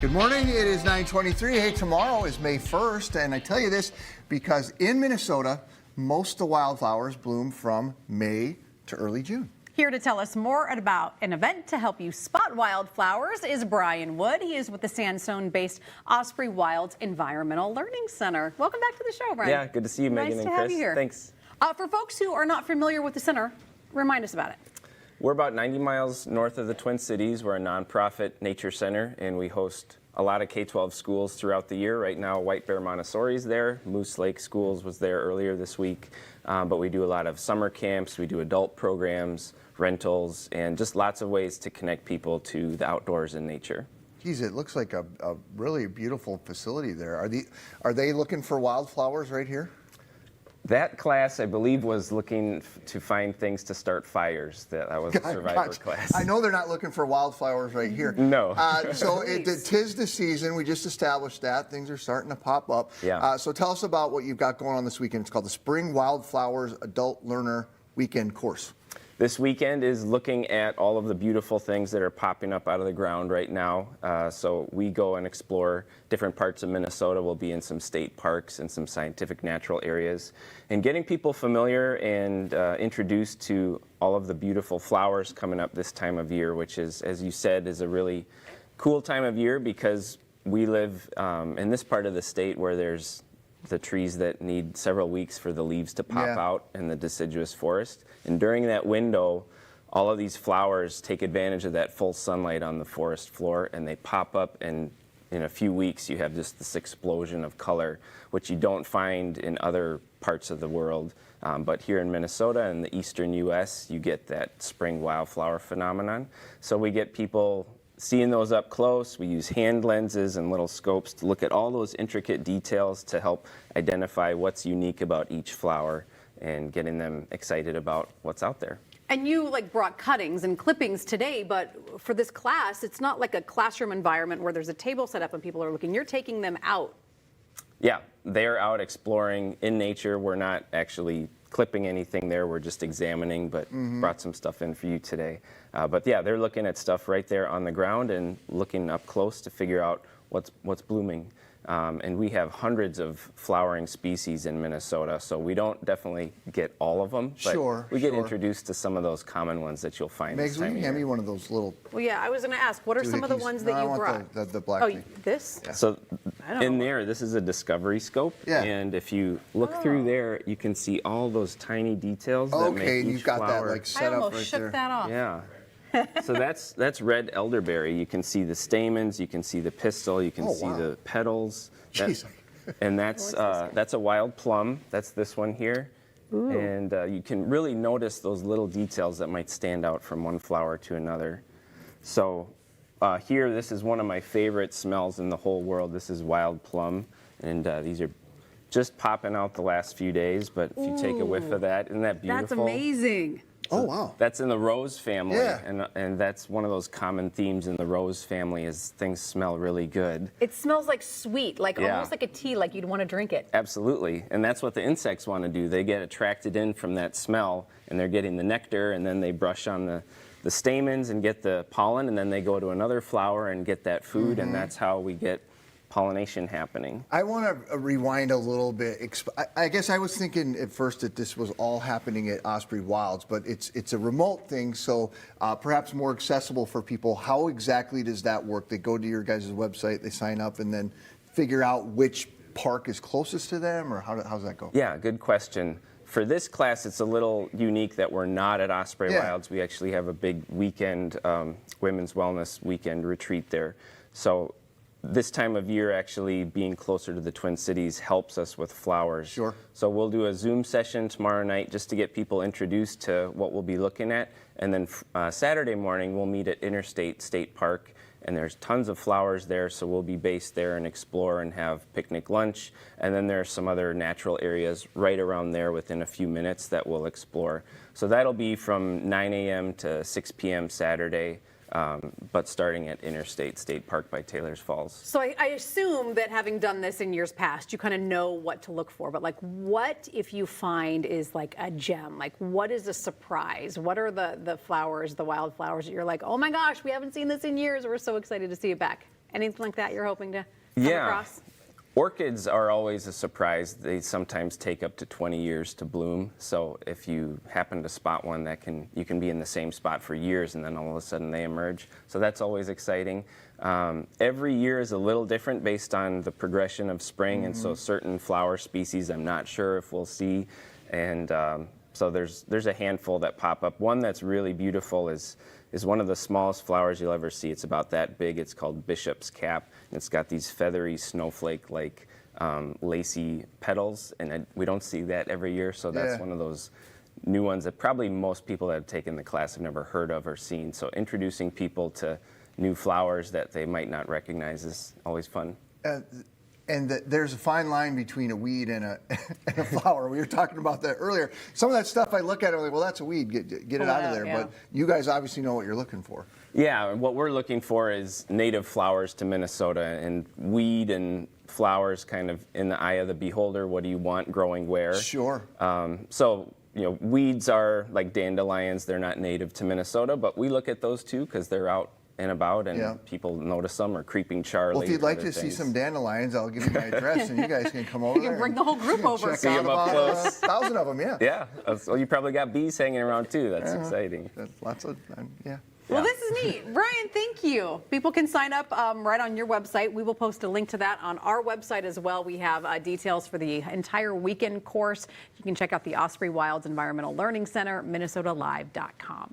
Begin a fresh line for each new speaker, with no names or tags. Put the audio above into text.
Good morning, it is 9:23. Hey, tomorrow is May 1st, and I tell you this because in Minnesota, most of the wildflowers bloom from May to early June.
Here to tell us more about an event to help you spot wildflowers is Brian Wood. He is with the Sandstone-based Osprey Wilds Environmental Learning Center. Welcome back to the show, Brian.
Yeah, good to see you, Megan
nice
and
to
Chris.
Have you here.
Thanks.
For folks who are not familiar with the center, remind us about it.
We're about 90 miles north of the Twin Cities. We're a nonprofit nature center, and we host a lot of K-12 schools throughout the year. Right now, White Bear Montessori is there. Moose Lake Schools was there earlier this week. But we do a lot of summer camps. We do adult programs, rentals, and just lots of ways to connect people to the outdoors and nature.
Geez, it looks like a really beautiful facility there. Are they looking for wildflowers right here?
That class, I believe, was looking to find things to start fires. That was a survivor class.
I know they're not looking for wildflowers right here.
No.
So tis the season. We just established that. Things are starting to pop up.
Yeah.
So tell us about what you've got going on this weekend. It's called the Spring Wildflowers Adult Learner Weekend Course.
This weekend is looking at all of the beautiful things that are popping up out of the ground right now. So we go and explore different parts of Minnesota. We'll be in some state parks and some scientific natural areas. And getting people familiar and introduced to all of the beautiful flowers coming up this time of year, which is, as you said, is a really cool time of year because we live in this part of the state where there's the trees that need several weeks for the leaves to pop out in the deciduous forest. And during that window, all of these flowers take advantage of that full sunlight on the forest floor, and they pop up, and in a few weeks you have just this explosion of color, which you don't find in other parts of the world. But here in Minnesota and the eastern U.S., you get that spring wildflower phenomenon. So we get people seeing those up close. We use hand lenses and little scopes to look at all those intricate details to help identify what's unique about each flower and getting them excited about what's out there.
And you brought cuttings and clippings today, but for this class, it's not like a classroom environment where there's a table set up and people are looking. You're taking them out.
Yeah, they're out exploring in nature. We're not actually clipping anything there. We're just examining, but brought some stuff in for you today. But yeah, they're looking at stuff right there on the ground and looking up close to figure out what's blooming. And we have hundreds of flowering species in Minnesota, so we don't definitely get all of them, but we get introduced to some of those common ones that you'll find this time of year.
Hand me one of those little...
Well, yeah, I was going to ask, what are some of the ones that you brought?
The black thing.
This?
Yeah.
So in there, this is a discovery scope, and if you look through there, you can see all those tiny details that make each
you've got
flower.
that set up right there.
I almost shook that off.
Yeah. So that's red elderberry. You can see the stamens, you can see the pistil, you can see the petals.
Jeez.
And that's a wild plum. That's this one here. Ooh. And you can really notice those little details that might stand out from one flower to another. So here, this is one of my favorite smells in the whole world. This is wild plum, and these are just popping out the last few days. But if you take a whiff of that, isn't that beautiful?
That's amazing.
Oh, wow.
That's in the rose family, and that's one of those common themes in the rose family is things smell really good.
It smells like sweet, almost like a tea, like you'd want to drink it.
Absolutely, and that's what the insects want to do. They get attracted in from that smell, and they're getting the nectar, and then they brush on the stamens and get the pollen, and then they go to another flower and get that food, and that's how we get pollination happening.
I want to rewind a little bit. I guess I was thinking at first that this was all happening at Osprey Wilds, but it's a remote thing, so perhaps more accessible for people. How exactly does that work? They go to your guys' website, they sign up, and then figure out which park is closest to them, or how's that go?
Yeah, good question. For this class, it's a little unique that we're not at Osprey Wilds. We actually have a big weekend, women's wellness weekend retreat there. So this time of year, actually being closer to the Twin Cities helps us with flowers.
Sure.
So we'll do a Zoom session tomorrow night just to get people introduced to what we'll be looking at. And then Saturday morning, we'll meet at Interstate State Park. And there's tons of flowers there, so we'll be based there and explore and have picnic lunch. And then there are some other natural areas right around there within a few minutes that we'll explore. So that'll be from 9 a.m. to 6 p.m. Saturday. But starting at Interstate State Park by Taylor's Falls.
So I assume that having done this in years past, you kind of know what to look for. But what if you find is a gem? What is a surprise? What are the flowers, the wildflowers that you're like, oh my gosh, we haven't seen this in years. We're so excited to see it back. Anything like that you're hoping to come
Yeah.
across?
Orchids are always a surprise. They sometimes take up to 20 years to bloom. So if you happen to spot one, you can be in the same spot for years, and then all of a sudden they emerge. So that's always exciting. Every year is a little different based on the progression of spring, and so certain flower species I'm not sure if we'll see. And so there's a handful that pop up. One that's really beautiful is one of the smallest flowers you'll ever see. It's about that big. It's called Bishop's Cap. And it's got these feathery snowflake-like lacy petals, and we don't see that every year. So that's one of those new ones that probably most people that have taken the class have never heard of or seen. So introducing people to new flowers that they might not recognize is always fun.
There's a fine line between a weed and a flower. We were talking about that earlier. Some of that stuff I look at, I'm like, well, that's a weed. Get it out of there.
Yeah.
But you guys obviously know what you're looking for.
Yeah, what we're looking for is native flowers to Minnesota, and weed and flowers kind of in the eye of the beholder. What do you want growing where?
Sure.
So, weeds are like dandelions. They're not native to Minnesota, but we look at those too because they're out and about, and people notice them, or creeping Charlie.
Well, if you'd like to see some dandelions, I'll give you my address, and you guys can come over.
You can bring the whole group over.
Check out about 1,000 of them. Yeah.
Yeah. Well, you probably got bees hanging around too. That's exciting.
Lots of yeah.
Well, this is neat. Brian, thank you. People can sign up right on your website. We will post a link to that on our website as well. We have details for the entire weekend course. You can check out the Osprey Wilds Environmental Learning Center, minnesotalive.com.